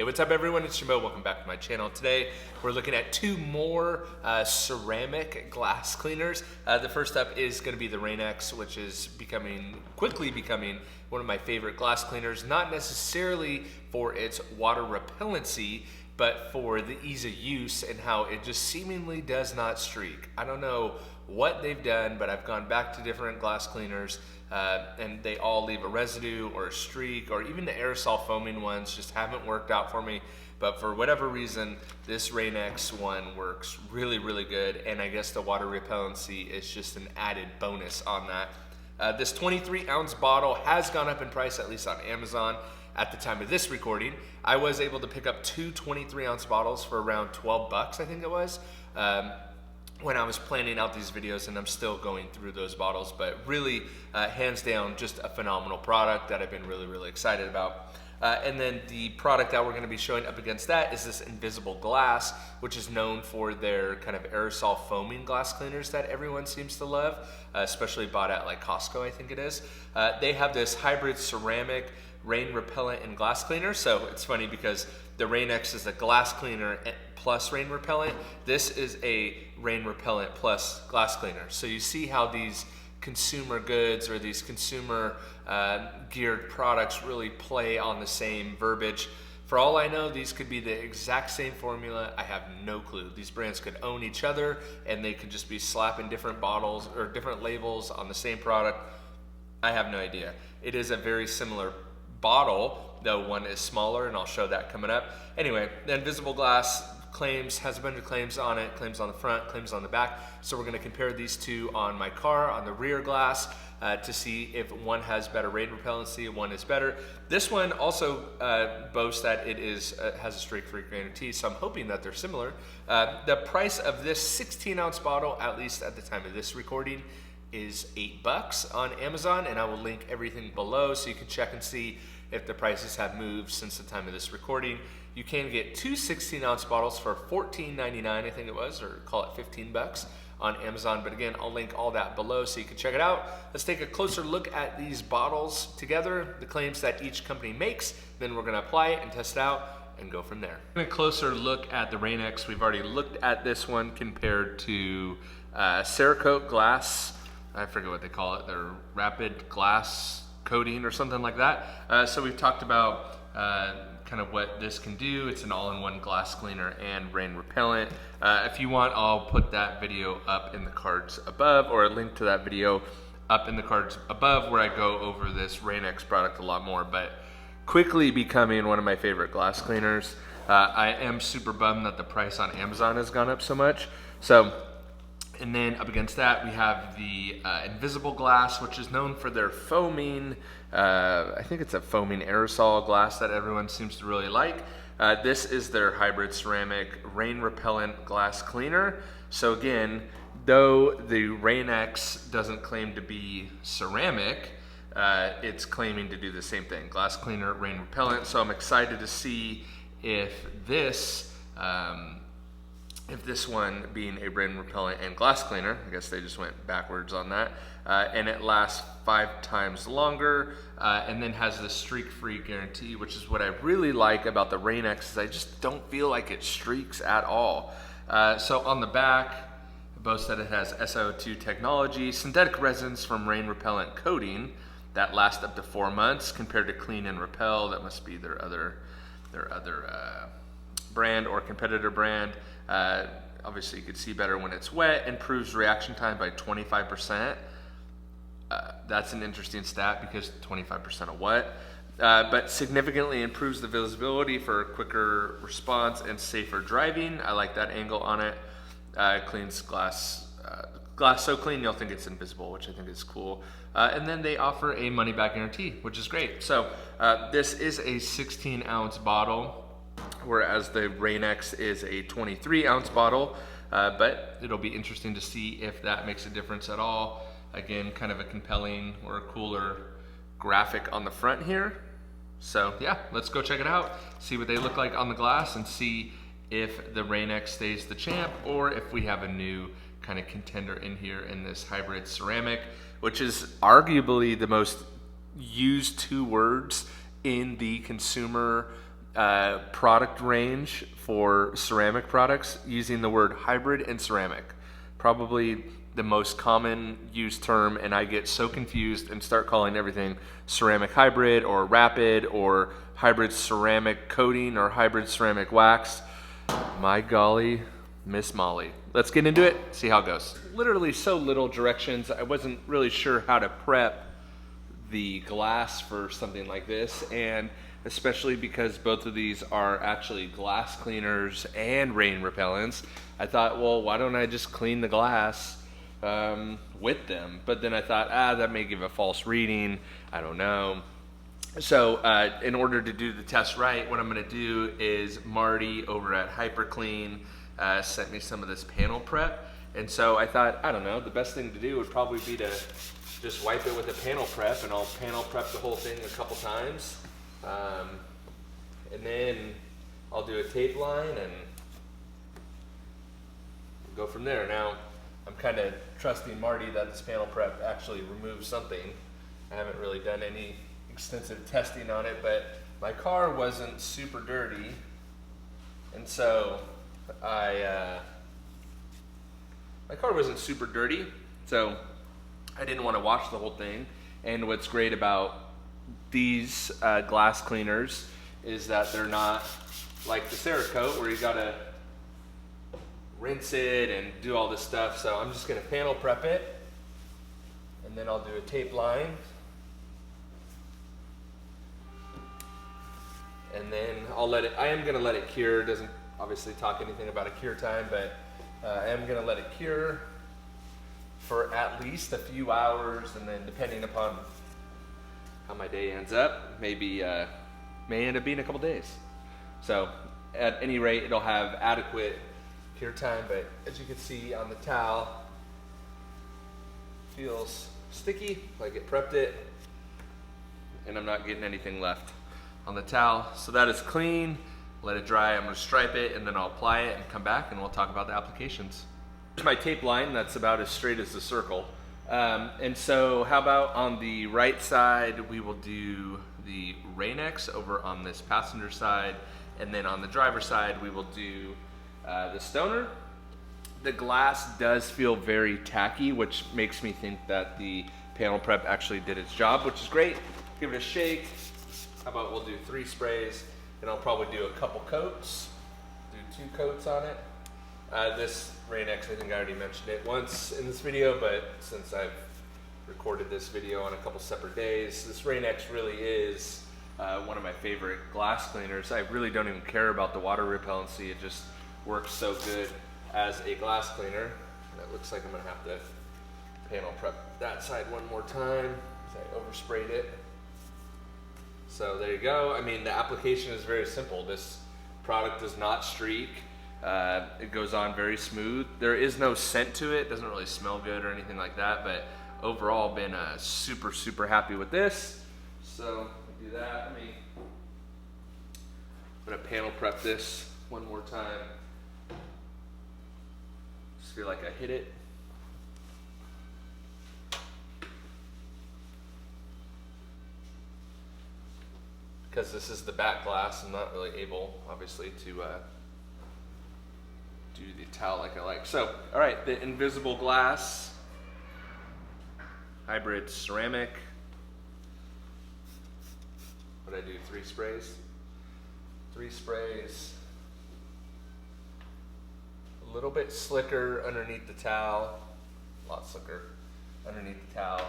Hey, what's up everyone? It's JIMBO. Welcome back to my channel. Today we're looking at two more ceramic glass cleaners. The first up is going to be the Rain-X, which is quickly becoming one of my favorite glass cleaners, not necessarily for its water repellency, but for the ease of use and how it just seemingly does not streak. I don't know what they've done, but I've gone back to different glass cleaners and they all leave a residue or a streak, or even the aerosol foaming ones just haven't worked out for me. But for whatever reason, this Rain-X one works really, really good. And I guess the water repellency is just an added bonus on that. This 23-ounce bottle has gone up in price, at least on Amazon. At the time of this recording, I was able to pick up two 23-ounce bottles for around 12 bucks, I think it was, when I was planning out these videos, and I'm still going through those bottles. But really, hands down, just a phenomenal product that I've been really, really excited about. And then the product that we're going to be showing up against that is this Invisible Glass, which is known for their kind of aerosol foaming glass cleaners that everyone seems to love, especially bought at like Costco, I think it is. They have this hybrid ceramic, rain repellent, and glass cleaner. So it's funny because the Rain-X is a glass cleaner plus rain repellent. This is a rain repellent plus glass cleaner. So you see how these consumer goods or these consumer geared products really play on the same verbiage. For all I know, these could be the exact same formula. I have no clue. These brands could own each other and they could just be slapping different bottles or different labels on the same product. I have no idea. It is a very similar bottle, though one is smaller, and I'll show that coming up. Anyway, the Invisible Glass has a bunch of claims on it, claims on the front, claims on the back. So we're going to compare these two on my car, on the rear glass, to see if one has better rain repellency and one is better. This one also boasts that it has a streak-free guarantee, so I'm hoping that they're similar. The price of this 16-ounce bottle, at least at the time of this recording, is $8 on Amazon, and I will link everything below so you can check and see if the prices have moved since the time of this recording. You can get two 16-ounce bottles for $14.99, I think it was, or call it $15 on Amazon. But again, I'll link all that below so you can check it out. Let's take a closer look at these bottles together, the claims that each company makes, then we're gonna apply it and test it out and go from there. A closer look at the Rain-X. We've already looked at this one compared to Cerakote glass. I forget what they call it, their rapid glass coating or something like that. So we've talked about kind of what this can do. It's an all-in-one glass cleaner and rain repellent. If you want, I'll put that video up in the cards above, or a link to that video up in the cards above, where I go over this Rain-X product a lot more, but quickly becoming one of my favorite glass cleaners. I am super bummed that the price on Amazon has gone up so much. And then up against that, we have the Invisible Glass, which is known for their foaming, I think it's a foaming aerosol glass that everyone seems to really like. This is their hybrid ceramic rain repellent glass cleaner. So again, though the Rain-X doesn't claim to be ceramic, it's claiming to do the same thing, glass cleaner, rain repellent. So I'm excited to see if this one being a rain repellent and glass cleaner, I guess they just went backwards on that, and it lasts 5 times longer, and then has this streak-free guarantee, which is what I really like about the Rain-X, is I just don't feel like it streaks at all. So on the back, it boasts that it has SO2 technology, synthetic resins from rain repellent coating that last up to 4 months, compared to Clean and Repel. That must be their other brand or competitor brand. Obviously you could see better when it's wet, improves reaction time by 25%. That's an interesting stat, because 25% of what? But significantly improves the visibility for quicker response and safer driving. I like that angle on it. Cleans glass so clean you'll think it's invisible, which I think is cool. And then they offer a money-back guarantee, which is great. So this is a 16-ounce bottle, whereas the Rain-X is a 23-ounce bottle, but it'll be interesting to see if that makes a difference at all. Again, kind of a compelling or a cooler graphic on the front here. So yeah, let's go check it out, see what they look like on the glass, and see if the Rain-X stays the champ, or if we have a new kind of contender in here in this hybrid ceramic, which is arguably the most used 2 words in the consumer product range for ceramic products using the word hybrid and ceramic. Probably the most common used term, and I get so confused and start calling everything ceramic hybrid or rapid or hybrid ceramic coating or hybrid ceramic wax. My golly, Miss Molly. Let's get into it, see how it goes. Literally so little directions. I wasn't really sure how to prep the glass for something like this, and especially because both of these are actually glass cleaners and rain repellents, I thought, well, why don't I just clean the glass with them? But then I thought, that may give a false reading. I don't know. So in order to do the test right, what I'm gonna do is Marty over at HyperClean sent me some of this panel prep. And so I thought, I don't know, the best thing to do would probably be to just wipe it with a panel prep, and I'll panel prep the whole thing a couple times. And then I'll do a tape line and go from there. Now, I'm kind of trusting Marty that this panel prep actually removes something. I haven't really done any extensive testing on it, but my car wasn't super dirty, and so my car wasn't super dirty, so I didn't want to wash the whole thing. And what's great about these glass cleaners is that they're not like the Cerakote where you gotta rinse it and do all this stuff. So I'm just gonna panel prep it, and then I'll do a tape line, and then I am gonna let it cure. It doesn't obviously talk anything about a cure time, but I am gonna let it cure for at least a few hours, and then depending upon how my day ends up, maybe may end up being a couple days. So at any rate, it'll have adequate cure time, but as you can see on the towel, feels sticky, like it prepped it, and I'm not getting anything left on the towel. So that is clean. Let it dry. I'm gonna stripe it, and then I'll apply it and come back and we'll talk about the applications. Here's my tape line. That's about as straight as the circle. And so how about on the right side, we will do the Rain-X over on this passenger side, and then on the driver's side, we will do the Stoner. The glass does feel very tacky, which makes me think that the panel prep actually did its job, which is great. Give it a shake. How about we'll do 3 sprays, and I'll probably do a couple coats, do 2 coats on it. This Rain-X, I think I already mentioned it once in this video, but since I've recorded this video on a couple separate days, this Rain-X really is one of my favorite glass cleaners. I really don't even care about the water repellency. It just works so good as a glass cleaner. And it looks like I'm gonna have to panel prep that side one more time because I oversprayed it. So there you go. I mean, the application is very simple. This product does not streak. It goes on very smooth. There is no scent to it. Doesn't really smell good or anything like that, but overall been super happy with this. So do that. I'm gonna panel prep this one more time. Just feel like I hit it. Because this is the back glass, I'm not really able, obviously, to do the towel like I like. So, all right, the invisible glass, hybrid ceramic. What did I do, 3 sprays? 3 sprays. A little bit slicker underneath the towel, a lot slicker underneath the towel,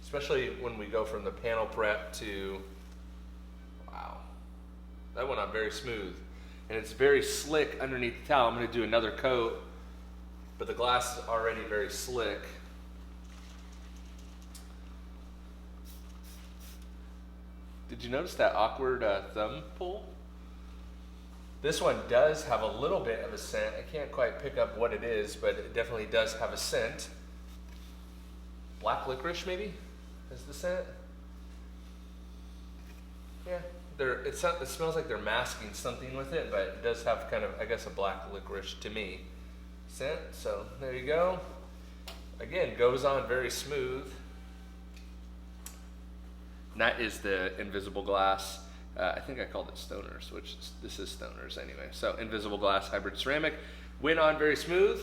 especially when we go from the panel prep to, wow, that went on very smooth. And it's very slick underneath the towel. I'm gonna do another coat, but the glass is already very slick. Did you notice that awkward thumb pull? This one does have a little bit of a scent. I can't quite pick up what it is, but it definitely does have a scent. Black licorice, maybe, is the scent. Yeah, it smells like they're masking something with it, but it does have kind of, I guess, a black licorice to me scent. So there you go. Again, goes on very smooth. And that is the invisible glass. I think I called it Stoners, which this is Stoners anyway. So invisible glass hybrid ceramic. Went on very smooth.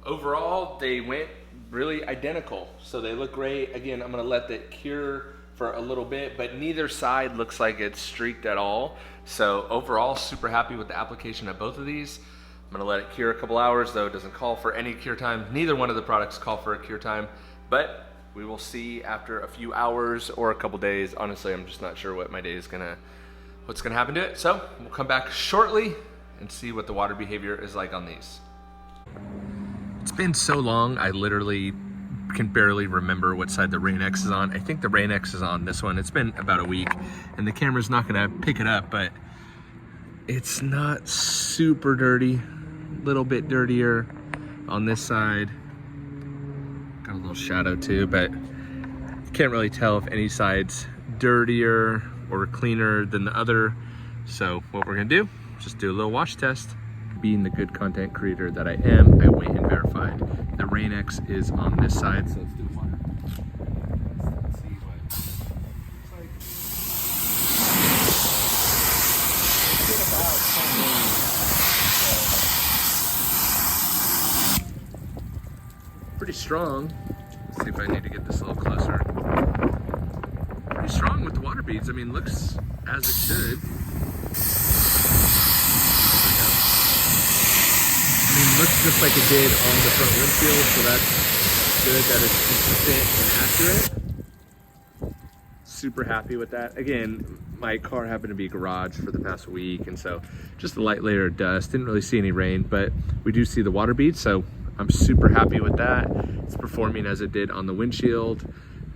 Overall, they went really identical. So they look great. Again, I'm gonna let that cure for a little bit, but neither side looks like it's streaked at all. So overall, super happy with the application of both of these. I'm gonna let it cure a couple hours, though it doesn't call for any cure time. Neither one of the products call for a cure time, but we will see after a few hours or a couple days. Honestly, I'm just not sure what my day is what's gonna happen to it. So we'll come back shortly and see what the water behavior is like on these. It's been so long, I literally can barely remember what side the Rain-X is on. I think the Rain-X is on this one. It's been about a week and the camera's not gonna pick it up, but it's not super dirty. A little bit dirtier on this side. Got a little shadow too, but you can't really tell if any side's dirtier or cleaner than the other. So what we're gonna do, just do a little wash test. Being the good content creator that I am, I went and verified the Rain-X is on this side. So let's do water. Let's see what it looks like. It's been about 10 days. Pretty strong. Let's see if I need to get this a little closer. Pretty strong with the water beads. I mean, looks as it should. Looks just like it did on the front windshield, so that's good that it's consistent and accurate. Super happy with that. Again, my car happened to be garaged for the past week, and so just a light layer of dust. Didn't really see any rain, but we do see the water beads, so I'm super happy with that. It's performing as it did on the windshield.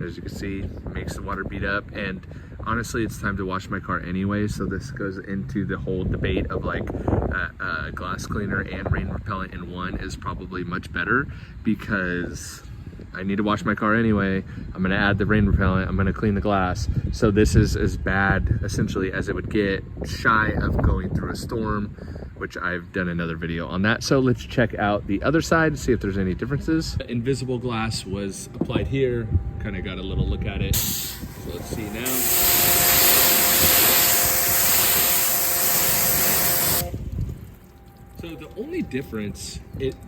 As you can see, it makes the water bead up, and honestly, it's time to wash my car anyway, so this goes into the whole debate of like glass cleaner and rain repellent in one is probably much better, because I need to wash my car anyway. I'm gonna add the rain repellent, I'm gonna clean the glass. So this is as bad essentially as it would get, shy of going through a storm, which I've done another video on that. So let's check out the other side to see if there's any differences. Invisible glass was applied here, kind of got a little look at it. So let's see now. So the only difference,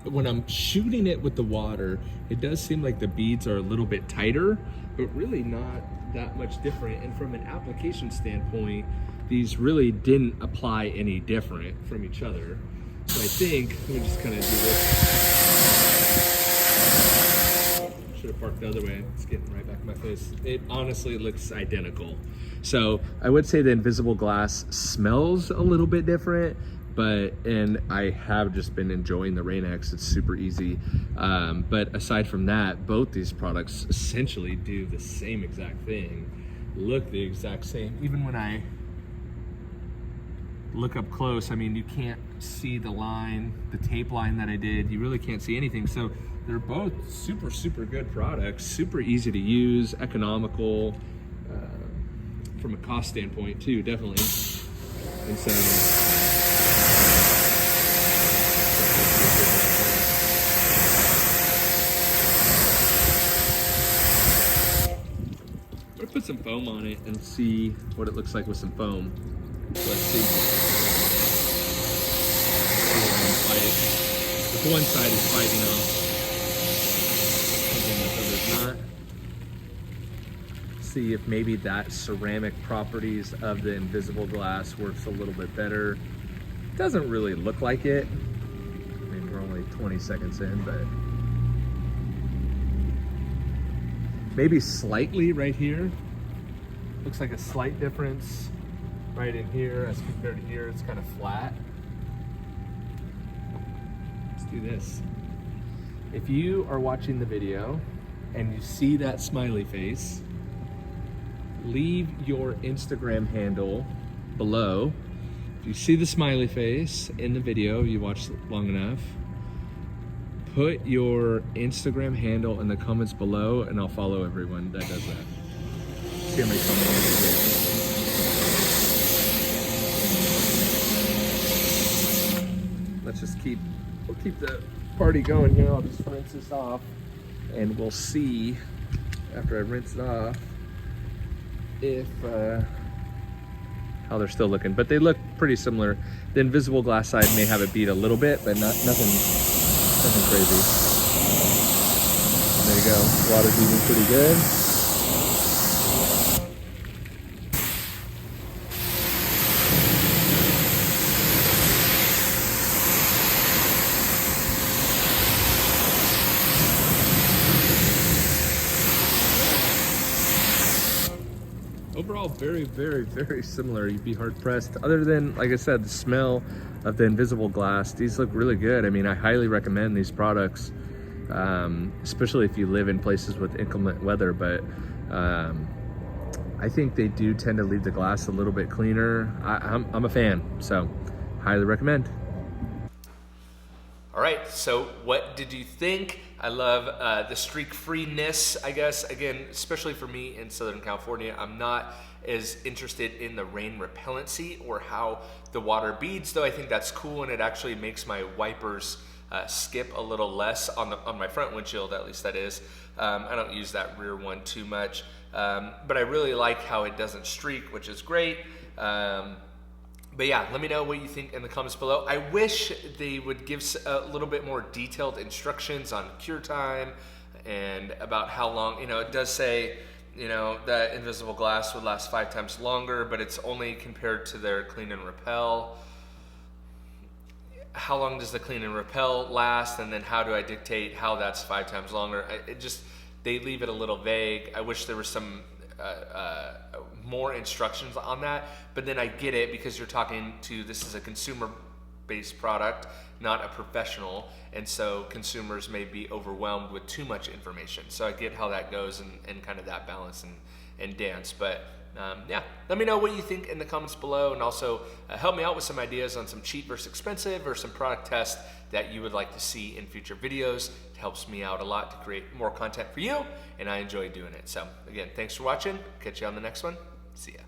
when I'm shooting it with the water, it does seem like the beads are a little bit tighter, but really not that much different. And from an application standpoint, these really didn't apply any different from each other. So I think, let me just kind of do this. Should have parked the other way, it's getting right back in my face. It honestly looks identical. So I would say the invisible glass smells a little bit different, and I have just been enjoying the Rain-X. It's super easy. But aside from that, both these products essentially do the same exact thing, look the exact same. Even when I look up close, I mean, you can't see the line, the tape line that I did. You really can't see anything. So they're both super, super good products, super easy to use, economical, from a cost standpoint too, definitely. And so, I'm gonna put some foam on it and see what it looks like with some foam. Let's see. If one side is fighting off something the other's not. See if maybe that ceramic properties of the invisible glass works a little bit better. Doesn't really look like it. I mean, we're only 20 seconds in, but maybe slightly right here. Looks like a slight difference right in here as compared to here. It's kind of flat. Let's do this. If you are watching the video and you see that smiley face, leave your Instagram handle below. If you see the smiley face in the video, you watched long enough, put your Instagram handle in the comments below and I'll follow everyone that does that. See how many comments. Let's just we'll keep the party going here. I'll just rinse this off and we'll see after I rinse it off if how they're still looking, but they look pretty similar. The invisible glass side may have it beat a little bit, but nothing crazy. There you go. Water's moving pretty good. Overall, very similar. You'd be hard pressed. Other than, like I said, the smell of the invisible glass, these look really good. I mean, I highly recommend these products, especially if you live in places with inclement weather, but I think they do tend to leave the glass a little bit cleaner. I'm a fan, so highly recommend. All right, so what did you think? I love the streak-freeness, I guess. Again, especially for me in Southern California, I'm not as interested in the rain repellency or how the water beads, though I think that's cool, and it actually makes my wipers skip a little less on my front windshield, at least that is. I don't use that rear one too much, but I really like how it doesn't streak, which is great. But yeah, let me know what you think in the comments below. I wish they would give a little bit more detailed instructions on cure time and about how long, it does say, that invisible glass would last 5 times longer, but it's only compared to their clean and repel. How long does the clean and repel last? And then how do I dictate how that's 5 times longer? They leave it a little vague. I wish there was some more instructions on that, but then I get it because you're talking to, this is a consumer-based product, not a professional, and so consumers may be overwhelmed with too much information. So I get how that goes and kind of that balance and dance, but yeah, let me know what you think in the comments below, and also help me out with some ideas on some cheap versus expensive or some product tests that you would like to see in future videos. It helps me out a lot to create more content for you, and I enjoy doing it. So again, thanks for watching. Catch you on the next one. See ya.